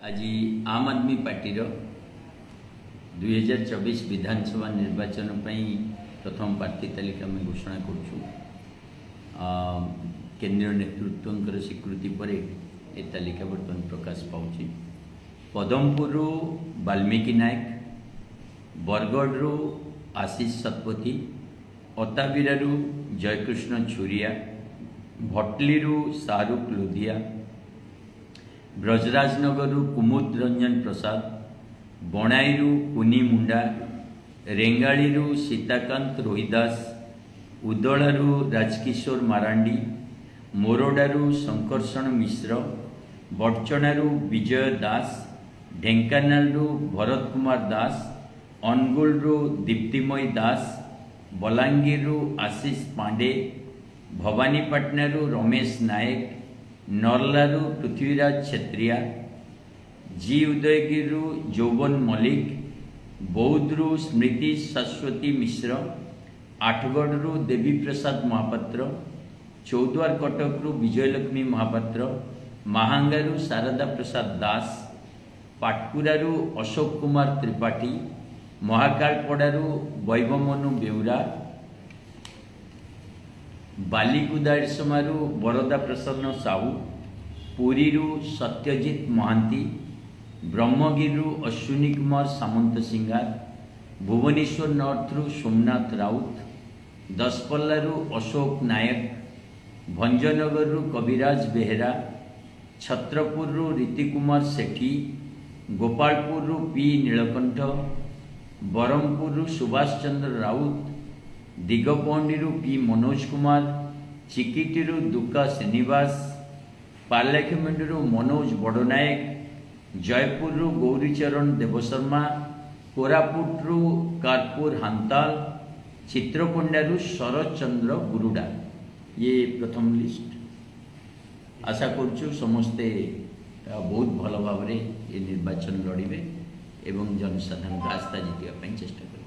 आज आम आदमी पार्टी 2024 विधानसभा निर्वाचन प्रथम प्रार्थी तालिका में घोषणा करुँ। केंद्रीय नेतृत्व स्वीकृति पर ए तालिका बर्तमान प्रकाश पाँच। पदमपुर वाल्मीकि नायक, बरगढ़ आशीष शतपथी, अताबिरा जयकृष्ण छुरिया, भटली शाहरुख लोधिया, ब्रजराजनगर कुमुद रंजन प्रसाद, बनाई कुनी मुंडा, रेंगाड़ी सीताकांत रोहिदास, उदलारू राजकिशोर मारांडी, मोरडारू शंकरषण मिश्र, बड़चणारू विजय दास, ढेंकानालू भरत कुमार दास, अनुगुलू दीप्तिमयी दास, बलांगीरु आशीष पांडे, भवानीपाटनारू रमेश नायक, नरलारू पृथ्वीराज छेत्रिया, जी उदयगिरी जौवन मल्लिक, बौद्धरू स्मृति शाश्वती मिश्र, आठगढ़ देवी प्रसाद महापात्र, चौद्वार कटकरू विजयलक्ष्मी महापात्र, महांगारू शारदा प्रसाद दास, पाटकुरारू अशोक कुमार त्रिपाठी, महाकालपड़ारू वैभवमनु बेउरा, बालीकुदारसमारू बरदा प्रसन्न साहू, पुरीरू सत्यजित महांती, ब्रह्मगिरी अश्विनी कुमार सामंत सिंगार, भुवनेश्वर नॉर्थरू सोमनाथ राउत, दसपल्लारू अशोक नायक, भंजनगररू कविराज बेहेरा, छत्रपुररू रीतिकुमार सेठी, गोपालपुररू पी नीलकंठ, बरहमपुररू सुभाष चंद्र राउत, दिगपहंडीरू पी मनोज कुमार, चिकिटीरू दुका श्रीनिवास, पार्लाखेमुंडीरू मनोज बड़नायक, जयपुररू गौरीचरण देवशर्मा, कोरापुटरू कारपुर हांताल, चित्रकोंडारू शरद चंद्र गुरुडा। ये प्रथम लिस्ट। आशा करुँ समस्ते बहुत भल भाव ये निर्वाचन लड़े एवं जनसाधारण आस्था जीतने चेष्टा करें।